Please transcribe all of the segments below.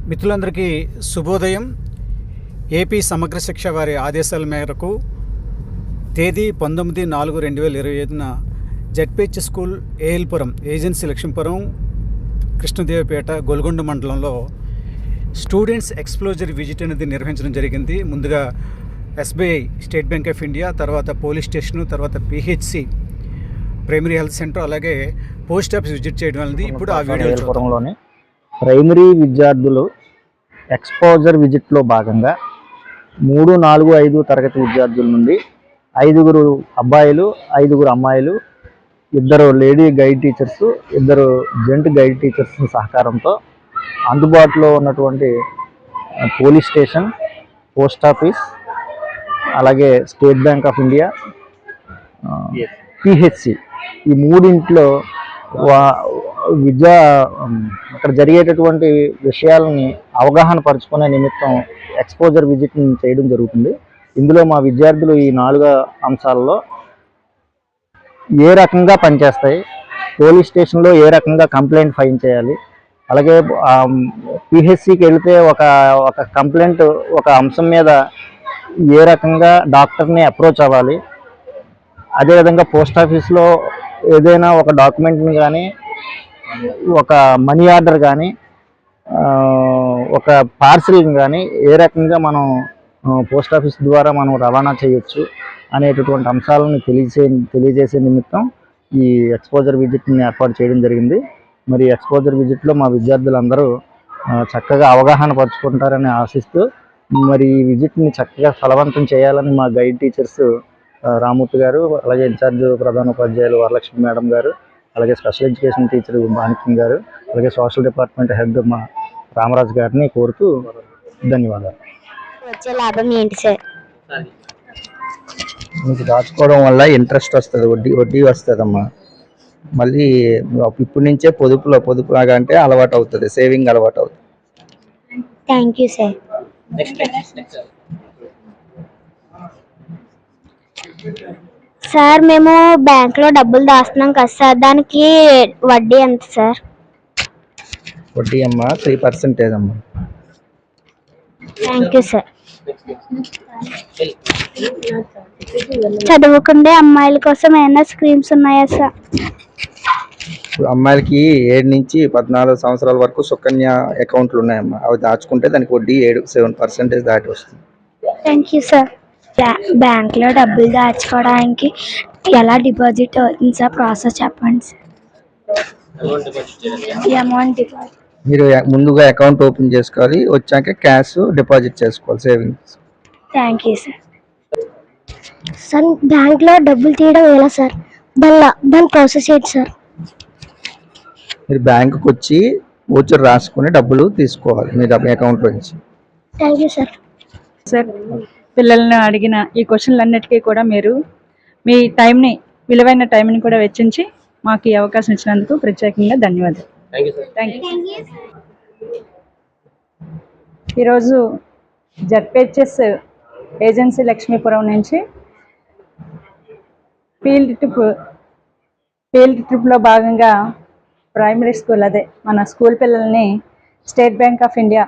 మిత్రులందరికీ శుభోదయం. ఏపీ సమగ్ర శిక్ష వారి ఆదేశాల మేరకు తేదీ 19/4/2025 ZPH school ALPuram agency Lakshmipuram Krishnadevapeta Golugonda మండలంలో స్టూడెంట్స్ ఎక్స్ప్లోజర్ విజిట్ అనేది నిర్వహించడం జరిగింది. ముందుగా SBI state Bank of India, తర్వాత పోలీస్ స్టేషను, తర్వాత పిహెచ్సి ప్రైమరీ హెల్త్ సెంటర్, అలాగే పోస్ట్ ఆఫీస్ విజిట్ చేయడం అనేది ఇప్పుడు ఆ వీడియోలోని ప్రైమరీ విద్యార్థులు ఎక్స్పోజర్ విజిట్లో భాగంగా 3, 4, 5 తరగతి విద్యార్థుల నుండి 5 అబ్బాయిలు 5 అమ్మాయిలు, 2 lady guide teachers, 2 gent guide teachers సహకారంతో అందుబాటులో ఉన్నటువంటి పోలీస్ స్టేషన్, పోస్ట్ ఆఫీస్, అలాగే state Bank of India, PHC ఈ మూడింట్లో అక్కడ జరిగేటటువంటి విషయాలని అవగాహన పరుచుకునే నిమిత్తం ఎక్స్పోజర్ విజిట్ చేయడం జరుగుతుంది. ఇందులో మా విద్యార్థులు ఈ 4 అంశాలలో ఏ రకంగా పనిచేస్తాయి, పోలీస్ స్టేషన్లో ఏ రకంగా కంప్లైంట్ ఫైల్ చేయాలి, అలాగే పిహెచ్సికి వెళితే ఒక కంప్లైంట్ ఒక అంశం మీద ఏ రకంగా డాక్టర్ని అప్రోచ్ అవ్వాలి, అదేవిధంగా పోస్ట్ ఆఫీస్లో ఏదైనా ఒక డాక్యుమెంట్ని కానీ, ఒక మనీ ఆర్డర్ కానీ, ఒక పార్సిల్ని కానీ ఏ రకంగా మనం పోస్ట్ ఆఫీస్ ద్వారా మనం రవాణా చేయొచ్చు అనేటటువంటి అంశాలను తెలియజేసే నిమిత్తం ఈ ఎక్స్పోజర్ విజిట్ని ఏర్పాటు చేయడం జరిగింది. మరి ఎక్స్పోజర్ విజిట్లో మా విద్యార్థులందరూ చక్కగా అవగాహన పరుచుకుంటారని ఆశిస్తూ, మరి ఈ విజిట్ని చక్కగా ఫలవంతం చేయాలని మా గైడ్ టీచర్స్ రామూర్తి గారు, అలాగే ఇన్ఛార్జ్ ప్రధానోపాధ్యాయులు వరలక్ష్మి మేడం గారు, అలాగే స్పెషల్ ఎడ్యుకేషన్ టీచర్ మాణిక్యం గారు, అలాగే సోషల్ డిపార్ట్మెంట్ హెడ్ మా రామరాజు గారిని కోరుతూ ధన్యవాదాలు. వచ్చే లాభం ఏంటి సార్? మీకు దాచుకోవడం వల్ల ఇంట్రెస్ట్ వస్తుంది, వడ్డీ వస్తుందమ్మా. మళ్ళీ ఇప్పటి నుంచే పొదుపులాగా అంటే అలవాటు అవుతుంది, సేవింగ్ అలవాటు అవుతుంది. Thank you sir. సార్ మేము బ్యాంక్లో డబ్బులు దాస్తున్నాం కదా సార్, దానికి వడ్డీ ఎంత సార్? వడ్డీ అమ్మా 3% అమ్మా. Thank you sir. చదువుకుండే అమ్మాయిల కోసం ఏమైనా స్కీమ్స్ ఉన్నాయా సార్? అమ్మాయిలకి 7 నుంచి 14 సంవత్సరాల వరకు సుకన్య అకౌంట్లు ఉన్నాయమ్మా. అవి దాచుకుంటే దానికి వడ్డీ 7% దాటి వస్తుంది. Thank you sir. బ్యాంక్లో డబ్బులు దాచుకోవడానికి ఎలా డిపాజిట్ అవుతుంది సార్? ప్రాసెస్ చెప్పండి సార్. అమౌంట్ డిపాజిట్ మీరు ముందుగా అకౌంట్ ఓపెన్ చేసుకోవాలి, వచ్చాక క్యాష్ డిపాజిట్ చేసుకోవాలి, savings. Thank you sir. Sir బ్యాంక్లో డబ్బులు తీయడం ఎలా సార్? దాని ప్రాసెస్ ఏంటి సార్? మీరు బ్యాంకుకి వచ్చి ఓచర్ రాసుకుని డబ్బులు తీసుకోవాలి మీ అకౌంట్లో నుంచి. Thank you sir. సార్, పిల్లలను అడిగిన ఈ క్వశ్చన్లన్నిటికీ కూడా మీరు మీ విలువైన టైంని కూడా వెచ్చించి మాకు ఈ అవకాశం ఇచ్చినందుకు ప్రత్యేకంగా ధన్యవాదాలు. Thank you. ఈరోజు జెడ్పీహెచ్ఎస్ ఏజెన్సీ లక్ష్మీపురం నుంచి ఫీల్డ్ ట్రిప్లో భాగంగా ప్రైమరీ స్కూల్, అదే మన స్కూల్ పిల్లల్ని State Bank of India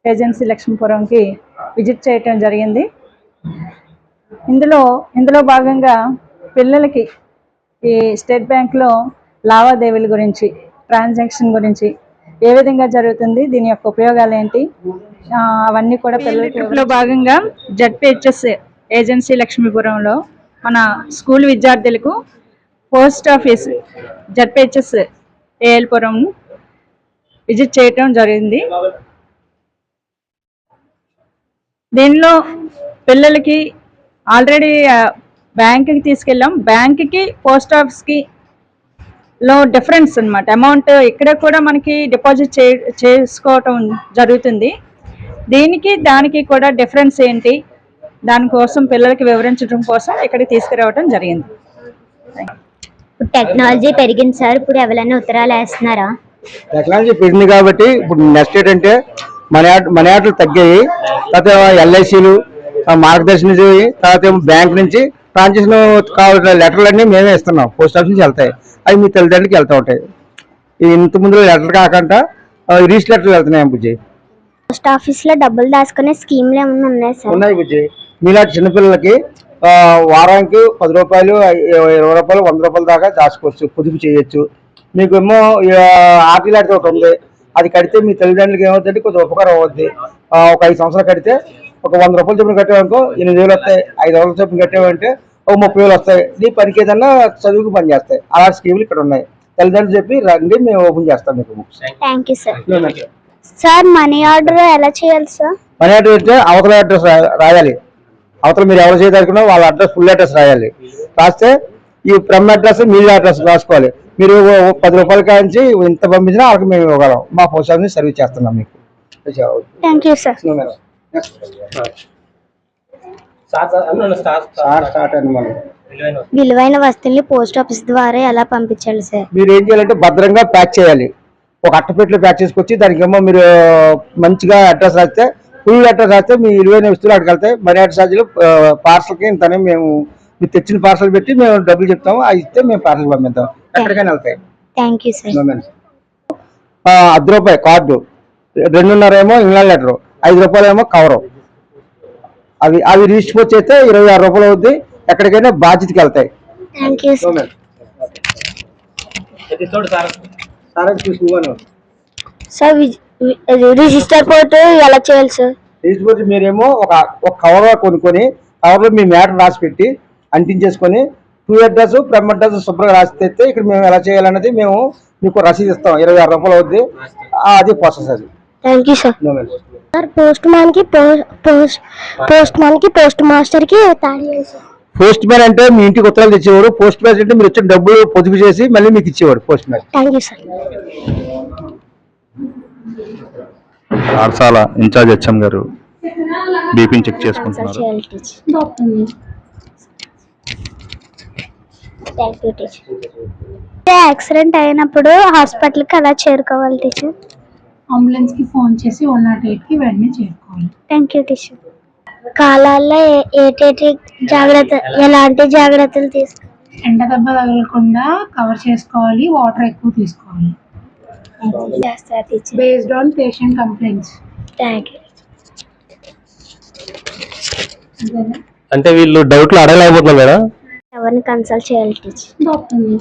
agency లక్ష్మీపురంకి విజిట్ చేయటం జరిగింది. ఇందులో భాగంగా పిల్లలకి ఈ స్టేట్ బ్యాంక్లో లావాదేవీల గురించి, ట్రాన్సాక్షన్ గురించి ఏ విధంగా జరుగుతుంది, దీని యొక్క ఉపయోగాలు ఏంటి, అవన్నీ కూడా పిల్లలకి భాగంగా జెడ్పీహెచ్ఎస్ ఏజెన్సీ లక్ష్మీపురంలో మన స్కూల్ విద్యార్థులకు post office ZPHS ALPuram visit చేయటం జరిగింది. దీనిలో పిల్లలకి ఆల్రెడీ బ్యాంకుకి తీసుకెళ్ళాం. బ్యాంకుకి పోస్ట్ ఆఫీస్కి డిఫరెన్స్ అన్నమాట. అమౌంట్ ఇక్కడ కూడా మనకి డిపాజిట్ చేసుకోవటం జరుగుతుంది. దానికి కూడా డిఫరెన్స్ ఏంటి, దానికోసం పిల్లలకి వివరించడం కోసం ఇక్కడికి తీసుకురావడం జరిగింది. టెక్నాలజీ పెరిగింది సార్, ఇప్పుడు ఎవరైనా ఉత్తరాలు వేస్తున్నారా? టెక్నాలజీ పెరిగింది కాబట్టి ఇప్పుడు నెక్స్ట్ ఏంటంటే మనీ ఆర్డర్లు తగ్గాయి. తర్వాత ఎల్ఐసీలు మార్గదర్శనం, తర్వాత బ్యాంక్ నుంచి ట్రాన్సాక్షన్ కావాల్సిన లెటర్లన్నీ మేమే ఇస్తున్నాం. పోస్ట్ ఆఫీస్ నుంచి వెళ్తాయి, అవి మీ తల్లిదండ్రులకి వెళ్తూ ఉంటాయి. ఇంత ముందు లెటర్ కాకుండా రిజిస్టర్ లెటర్లు వెళ్తున్నాయి బుజ్జి. పోస్ట్ ఆఫీస్ లో డబ్బులు దాచుకునే స్కీమ్లు ఏమైనా ఉన్నాయి సార్? ఉన్నాయి బుజ్జి. మీలాంటి చిన్నపిల్లలకి వారానికి 10 రూపాయలు, 20 రూపాయలు, 100 రూపాయల దాకా దాచుకోవచ్చు, పొదుపు చేయొచ్చు. మీకు ఏమో ఆర్టీ లాంటిది ఒకటి ఉంది, అది కడితే మీ తల్లిదండ్రులకి ఏమవుతుందంటే కొంచెం ఉపకారం అవుద్ది. ఒక 5 సంవత్సరాలు కడితే ఒక 100 రూపాయలు చొప్పున కట్టేవనుకో 8,000 వస్తాయి. 5,000 చొప్పున కట్టేవంటే ఒక 30,000 వస్తాయి. నీ పనికి ఏదన్నా చదువుకు పని చేస్తాయి. అలాంటి స్కీములు ఇక్కడ ఉన్నాయి. తల్లిదండ్రులు చెప్పి రండి, మేము ఓపెన్ చేస్తాం మీకు. Thank you sir. Sir money order ఎలా చేయాలి సార్? మనీ ఆర్డర్ అంటే అవతల అడ్రస్ రాయాలి. అవతల మీరు ఎవరు చేయదలుచుకున్నా వాళ్ళ అడ్రస్, ఫుల్ అడ్రస్ రాయాలి. రాస్తే ఈ ఫ్రమ్ అడ్రస్, మీ అడ్రస్ రాసుకోవాలి. మీరు 10 రూపాయల కాంచి ఇంత పంపించినా వాళ్ళకి మేము ఇవ్వగలం. మా పోస్ట్ ఆఫీస్ సర్వీస్ చేస్తున్నాం మీకు. Thank you sir. విలువైన వస్తువుల్ని పోస్ట్ ఆఫీస్ ద్వారా ఎలా పంపించాలి సార్? మీరు ఏం చేయాలంటే భద్రంగా ప్యాక్ చేయాలి. ఒక అట్టపెట్టెలో ప్యాక్ చేసుకొచ్చి దానికి ఏమో మీరు మంచిగా అడ్రస్ రాస్తే, ఫుల్ అడ్రస్ రాస్తే మీ విలువైన వస్తువులు అక్కడికి వెళ్తాయి. మనీ ఆర్డర్ ఛార్జీలు పార్సల్కి ఇంతనే మేము మీరు తెచ్చిన పార్సల్ పెట్టి మేము డబ్బులు చెప్తాము, అది ఇస్తే మేము పార్సల్ పంపిస్తాం. ఎక్కడికైనా వెళ్తాయి. Thank you sir. 10 రూపాయలు కార్డు, 2.5 ఏమో ఇంగ్లాండ్ లెటరు, 5 రూపాయలు ఏమో కవరు. అవి రిజిస్టర్ చేస్తే 26 రూపాయలు అవుద్ది. ఎక్కడికైనా బాధ్యతకి వెళ్తాయి. Thank you sir. Sir register port ఎలా చేయాలి సార్? రిజిస్టర్ పోర్ట్ మీరేమో ఒక కవర్ కొనుక్కొని కవర్లో మీ మ్యాటర్ రాసి పెట్టి అంటించేసుకొని టూ అడ్రస్, ఫ్రమ్ అడ్రస్ శుభ్రంగా రాసి తెస్తే ఇక్కడ మేము ఎలా చేయాలన్నది మేము మీకు రసీదు ఇస్తాం. 26 రూపాయలు అవుద్ది. అది ప్రాసెస్ అది. Thank you sir. Sir post man కి పోస్ట్ మాస్టర్ కి తేడా సార్? పోస్ట్ మ్యాన్ అంటే మీ ఇంటికి ఉత్తరాలు తెచ్చేవాడు. పోస్ట్ మ్యాన్ అంటే మీరు వచ్చిన డబ్బులు పొదుపు చేసి మళ్ళీ మీకు ఇచ్చేవాడు post man. Thank you sir. పాఠశాల ఇన్ఛార్జ్ హెచ్ఎం గారు బీపీని చెక్ చేసుకుంటున్నారు. యాక్సిడెంట్ అయినప్పుడు హాస్పిటల్కి అలా చేరుకోవాలి టీచర్? అంబులెన్స్ కి ఫోన్ చేసి 108 కి వెంటనే చేరుకోవాలి. Thank you teacher. కాలాల్లో ఎలాంటి జాగ్రత్తలు తీసుకోవాలి? ఎండ దెబ్బ తగలకుండా కవర్ చేసుకోవాలి, వాటర్ ఎక్కువ తీసుకోవాలి. Based on patient complaints. Thank you. అంటే వీళ్ళు డౌట్లు అడగలేకపోతున్నారు మేడం. ఎవరిని కన్సల్ట్ చేయాలి టీచర్? డాక్టర్ని.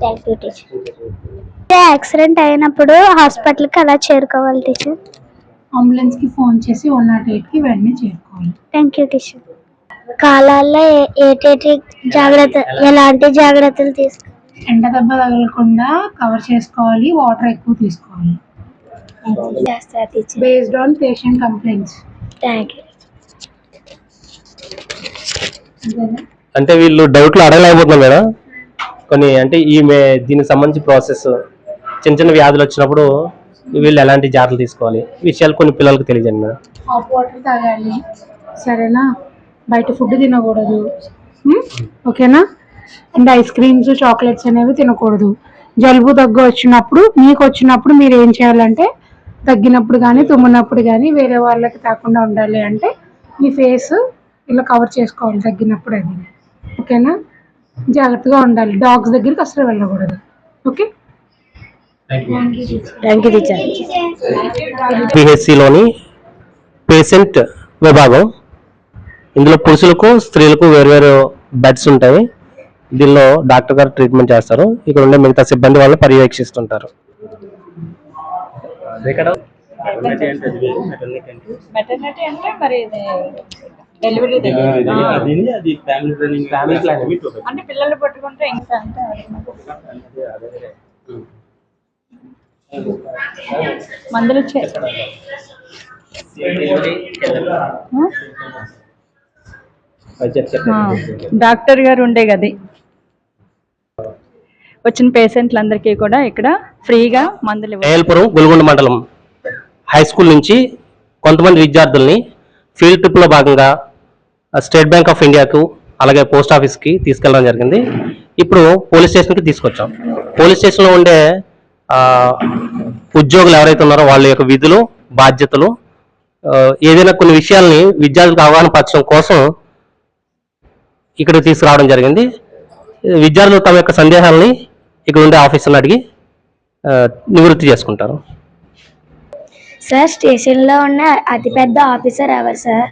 Thank you teacher. యాక్సిడెంట్ అయినప్పుడు హాస్పిటల్కి అలా చేరుకోవాలి టీచర్? అంబులెన్స్ కి ఫోన్ చేసి 108 కి వెంటనే చేరుకోవాలి. Thank you teacher. కాలాల్లో ఎలాంటి జాగ్రత్తలు తీసుకోవాలి? ఎండ దెబ్బ తగలకుండా కవర్ చేసుకోవాలి, వాటర్ ఎక్కువ తీసుకోవాలి. Based on patient complaints. Thank you. అంటే వీళ్ళు డౌట్లు అడగలేకపోతున్నారు మేడం. కొన్ని అంటే దీనికి సంబంధించి ప్రాసెస్ చిన్న చిన్న వ్యాధులు వచ్చినప్పుడు వీళ్ళు ఎలాంటి జాగ్రత్తలు తీసుకోవాలి, విషయాలు కొన్ని పిల్లలకు తెలియజేయండి మేడం. హాట్ వాటర్ తాగాలి, సరేనా? బయట ఫుడ్ తినకూడదు, ఓకేనా? అండ్ ఐస్ క్రీమ్స్, చాక్లెట్స్ అనేవి తినకూడదు. జలుబు దగ్గు వచ్చినప్పుడు మీరు ఏం చేయాలంటే తగ్గినప్పుడు కానీ తుమ్మినప్పుడు కానీ వేరే వాళ్ళకి తాకుండా ఉండాలి అంటే మీ ఫేస్ ఇలా కవర్ చేసుకోవాలి తగ్గినప్పుడు. అది ఓకేనా? జాగ్రత్తగా ఉండాలి. డాగ్స్ దగ్గరికి అసలు వెళ్ళకూడదు. ఓకే? Thank you teacher. పిహెచ్సిలోని పేషెంట్ విభాగం. ఇందులో పురుషులకు స్త్రీలకు వేరువేరు బెడ్స్ ఉంటాయి. దీనిలో డాక్టర్ గారు ట్రీట్మెంట్ చేస్తారు. ఇక్కడ ఉండే మిగతా సిబ్బంది వాళ్ళు పర్యవేక్షిస్తుంటారు. మెటర్నిటీ అంటే మరి డెలివరీ అంటే పిల్లలు పట్టుకుంటే ఇంకా అంటే మందులు డాక్టర్ గారు ఉండే గది వచ్చిన పేషెంట్లందరికీ కూడా ఇక్కడ ఫ్రీగా మందులు. ఏల్పురం గొల్గొండ మండలం హై స్కూల్ నుంచి కొంతమంది విద్యార్థుల్ని ఫీల్డ్ ట్రిప్లో భాగంగా స్టేట్ బ్యాంక్ ఆఫ్ ఇండియాకు అలాగే పోస్ట్ ఆఫీస్కి తీసుకెళ్ళడం జరిగింది. ఇప్పుడు పోలీస్ స్టేషన్కి తీసుకొచ్చాం. పోలీస్ స్టేషన్లో ఉండే ఉద్యోగులు ఎవరైతే ఉన్నారో వాళ్ళ యొక్క విధులు, బాధ్యతలు, ఏదైనా కొన్ని విషయాల్ని విద్యార్థులకు అవగాహన పరచడం కోసం ఇక్కడికి తీసుకురావడం జరిగింది. విద్యార్థులు తమ యొక్క సందేహాలని ఇక్కడ ఉండే ఆఫీసర్ని అడిగి నివృత్తి చేసుకుంటారు. సార్ స్టేషన్లో ఉన్న అతిపెద్ద ఆఫీసర్ ఎవరు సార్?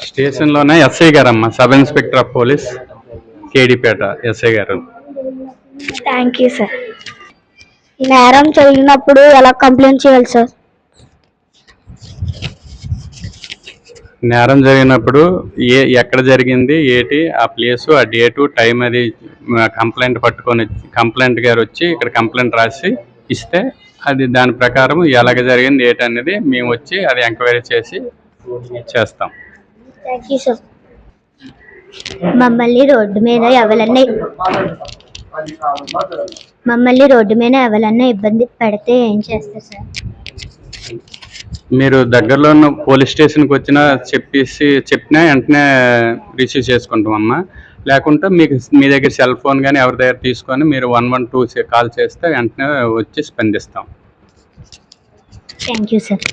స్టేషన్లోనే ఎస్ఐ గారమ్మా, sub inspector of police Kedipeta SI గారు. Thank you sir. నేరం జరిగినప్పుడు ఎలా కంప్లైంట్ చేయాలి సార్? నేరం జరిగినప్పుడు ఎక్కడ జరిగింది, ఏటి, ఆ ప్లేసు, ఆ డేటు, టైం, అది కంప్లైంట్ పట్టుకొని కంప్లైంట్ గారు వచ్చి ఇక్కడ కంప్లైంట్ రాసి ఇస్తే అది దాని ప్రకారం ఎలాగ జరిగింది ఏటి అనేది మేము వచ్చి అది ఎంక్వైరీ చేసి చేస్తాం. Thank you sir. మమ్మల్ని రోడ్డు మీద ఎవరన్నా ఇబ్బంది పెడితే ఏం చేస్తారు సార్? మీరు దగ్గరలో ఉన్న పోలీస్ స్టేషన్కి వచ్చినా చెప్పినా వెంటనే రిసీవ్ చేసుకుంటామమ్మా. లేకుంటే మీకు మీ దగ్గర సెల్ ఫోన్ కానీ ఎవరి దగ్గర తీసుకొని మీరు 112 కాల్ చేస్తే వెంటనే వచ్చి స్పందిస్తాం. Thank you sir.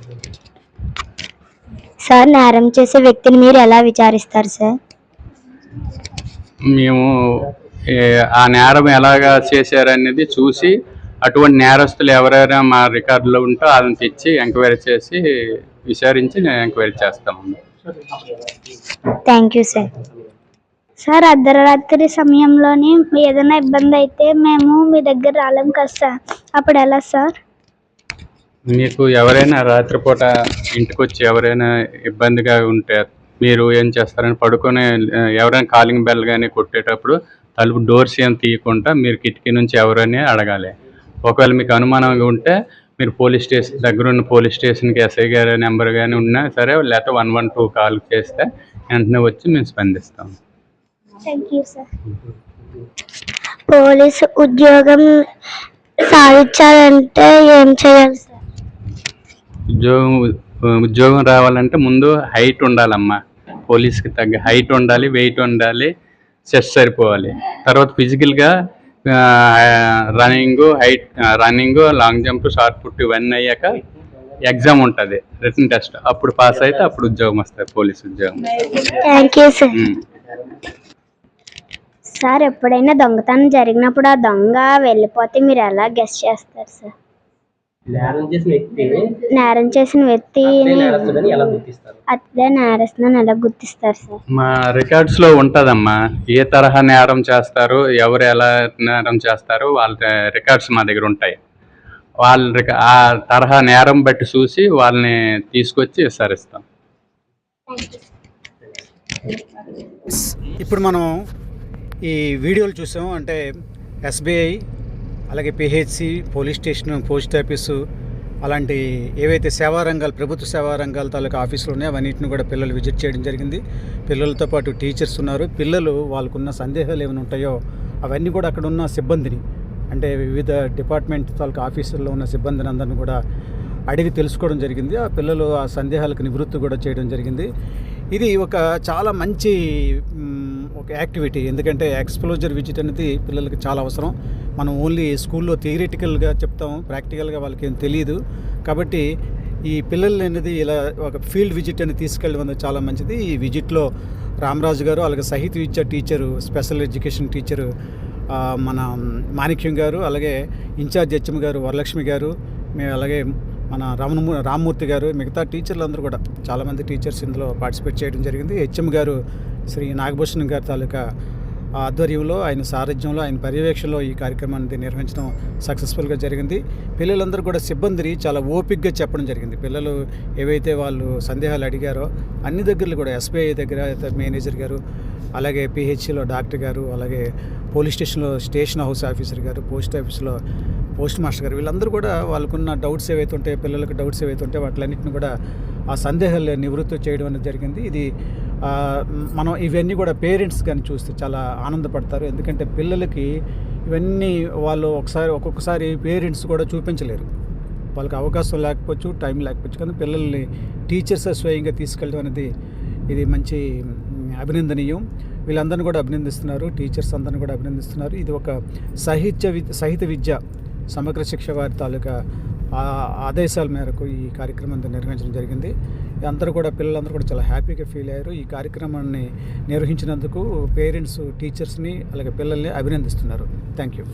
సార్ నేరం చేసే వ్యక్తిని మీరు ఎలా విచారిస్తారు సార్? మేము ఆ నేరం ఎలాగా చేశారనేది చూసి అటువంటి నేరస్తులు ఎవరైనా మా రికార్డులో ఉంటే వాళ్ళని తెచ్చి ఎంక్వైరీ చేసి విచారించి ఎంక్వైరీ చేస్తాము. Thank you sir. సార్ అర్ధరాత్రి సమయంలోని ఏదైనా ఇబ్బంది అయితే మేము మీ దగ్గర రాలేం కదా సార్, అప్పుడు ఎలా సార్? మీకు ఎవరైనా రాత్రిపూట ఇంటికి వచ్చి ఎవరైనా ఇబ్బందిగా ఉంటే మీరు ఏం చేస్తారని పడుకొని ఎవరైనా కాలింగ్ బెల్ కానీ కొట్టేటప్పుడు తలుపు డోర్స్ ఏం తీయకుండా మీరు కిటికీ నుంచి ఎవరైనా అడగాలి. ఒకవేళ మీకు అనుమానంగా ఉంటే మీరు పోలీస్ స్టేషన్ దగ్గరున్న పోలీస్ స్టేషన్కి ఎస్ఐ గారి నెంబర్ కానీ ఉన్నా సరే, లేకపోతే 112 కాల్ చేస్తే వెంటనే వచ్చి మేము స్పందిస్తాం. Thank you sir. పోలీసు ఉద్యోగం సాధించాలంటే ఏం చేయాలి సార్? ఉద్యోగం రావాలంటే ముందు హైట్ ఉండాలమ్మా. పోలీస్కి తగ్గ హైట్ ఉండాలి, వెయిట్ ఉండాలి, చెస్ట్ సరిపోవాలి. తర్వాత ఫిజికల్గా running, long jump, shot put ఇవన్నీ అయ్యాక ఎగ్జామ్ ఉంటుంది, రిటన్ టెస్ట్. అప్పుడు పాస్ అయితే అప్పుడు ఉద్యోగం వస్తుంది, పోలీస్ ఉద్యోగం. Thank you sir. సార్ ఎప్పుడైనా దొంగతనం జరిగినప్పుడు ఆ దొంగ వెళ్ళిపోతే మీరు ఎలా గెస్ చేస్తారు సార్? నేరం చేసిన వ్యక్తిని అదే నేరస్తులను ఎలా గుర్తిస్తారు సార్? మా రికార్డ్స్ లో ఉంటదమ్మా, ఏ తరహా నేరం చేస్తారు, ఎవరు ఎలా నేరం చేస్తారు, వాళ్ళ రికార్డ్స్ మా దగ్గర ఉంటాయి. ఆ తరహా నేరం బట్టి చూసి వాళ్ళని తీసుకొచ్చి విచారిస్తాం. ఇప్పుడు మనం ఈ వీడియోలు చూసాం. అంటే ఎస్బీఐ, అలాగే PHC, police station, post office, అలాంటి ఏవైతే సేవా రంగాలు, ప్రభుత్వ సేవా రంగాల తాలూకా ఆఫీసులు ఉన్నాయో అవన్నింటిని కూడా పిల్లలు విజిట్ చేయడం జరిగింది. పిల్లలతో పాటు టీచర్స్ ఉన్నారు. పిల్లలు వాళ్ళకున్న సందేహాలు ఏమైనా ఉంటాయో అవన్నీ కూడా అక్కడ ఉన్న సిబ్బందిని, అంటే వివిధ డిపార్ట్మెంట్ తాలూకా ఆఫీసుల్లో ఉన్న సిబ్బందిని అందరిని కూడా అడిగి తెలుసుకోవడం జరిగింది. ఆ పిల్లలు ఆ సందేహాలకు నివృత్తి కూడా చేయడం జరిగింది. ఇది ఒక చాలా మంచి ఒక యాక్టివిటీ. ఎందుకంటే ఎక్స్పోజర్ విజిట్ అనేది పిల్లలకి చాలా అవసరం. మనం ఓన్లీ స్కూల్లో థియరిటికల్గా చెప్తాము, ప్రాక్టికల్గా వాళ్ళకి ఏం తెలియదు. కాబట్టి ఈ పిల్లలు అనేది ఇలా ఒక ఫీల్డ్ విజిట్ అని తీసుకెళ్ళడం అనేది చాలా మంచిది. ఈ విజిట్లో రామరాజు గారు, అలాగే సాహిత్య విద్య టీచరు, స్పెషల్ ఎడ్యుకేషన్ టీచరు మన మాణిక్యం గారు, అలాగే ఇన్ఛార్జ్ హెచ్ఎం గారు వరలక్ష్మి గారు, అలాగే మన రామ్మూర్తి గారు, మిగతా టీచర్లు అందరూ కూడా చాలామంది టీచర్స్ ఇందులో పార్టిసిపేట్ చేయడం జరిగింది. హెచ్ఎం గారు శ్రీ నాగభూషణ్ గారి తాలూకా ఆధ్వర్యంలో, ఆయన సారథ్యంలో, ఆయన పర్యవేక్షణలో ఈ కార్యక్రమాన్ని నిర్వహించడం సక్సెస్ఫుల్గా జరిగింది. పిల్లలందరూ కూడా సిబ్బందిని చాలా ఓపికగా చెప్పడం జరిగింది. పిల్లలు ఏవైతే వాళ్ళు సందేహాలు అడిగారో అన్ని దగ్గరలో కూడా ఎస్బీఐ దగ్గర మేనేజర్ గారు, అలాగే పిహెచ్సిలో డాక్టర్ గారు, అలాగే పోలీస్ స్టేషన్లో స్టేషన్ హౌస్ ఆఫీసర్ గారు, పోస్ట్ ఆఫీస్లో పోస్ట్ మాస్టర్ గారు, వీళ్ళందరూ కూడా వాళ్ళకున్న డౌట్స్ ఏవైతే ఉంటాయో, పిల్లలకు డౌట్స్ ఏవైతే ఉంటాయో వాటిలన్నింటిని కూడా ఆ సందేహాలు నివృత్తి చేయడం అనేది జరిగింది. ఇది మనం ఇవన్నీ కూడా పేరెంట్స్ కానీ చూస్తే చాలా ఆనందపడతారు. ఎందుకంటే పిల్లలకి ఇవన్నీ వాళ్ళు ఒక్కొక్కసారి పేరెంట్స్ కూడా చూపించలేరు, వాళ్ళకి అవకాశం లేకపోవచ్చు, టైం లేకపోవచ్చు. కానీ పిల్లల్ని టీచర్స్ స్వయంగా తీసుకెళ్ళడం అనేది ఇది మంచి అభినందనీయం. వీళ్ళందరినీ కూడా అభినందిస్తున్నారు, టీచర్స్ అందరిని కూడా అభినందిస్తున్నారు. ఇది ఒక సాహిత్య విద్య సమగ్ర శిక్ష వారి తాలూకా ఆదేశాల మేరకు ఈ కార్యక్రమాన్ని నిర్వహించడం జరిగింది. పిల్లలందరూ కూడా చాలా హ్యాపీగా ఫీల్ అయ్యారు. ఈ కార్యక్రమాన్ని నిర్వహించినందుకు పేరెంట్స్, టీచర్స్ని, అలాగే పిల్లల్ని అభినందిస్తున్నారు. Thank you.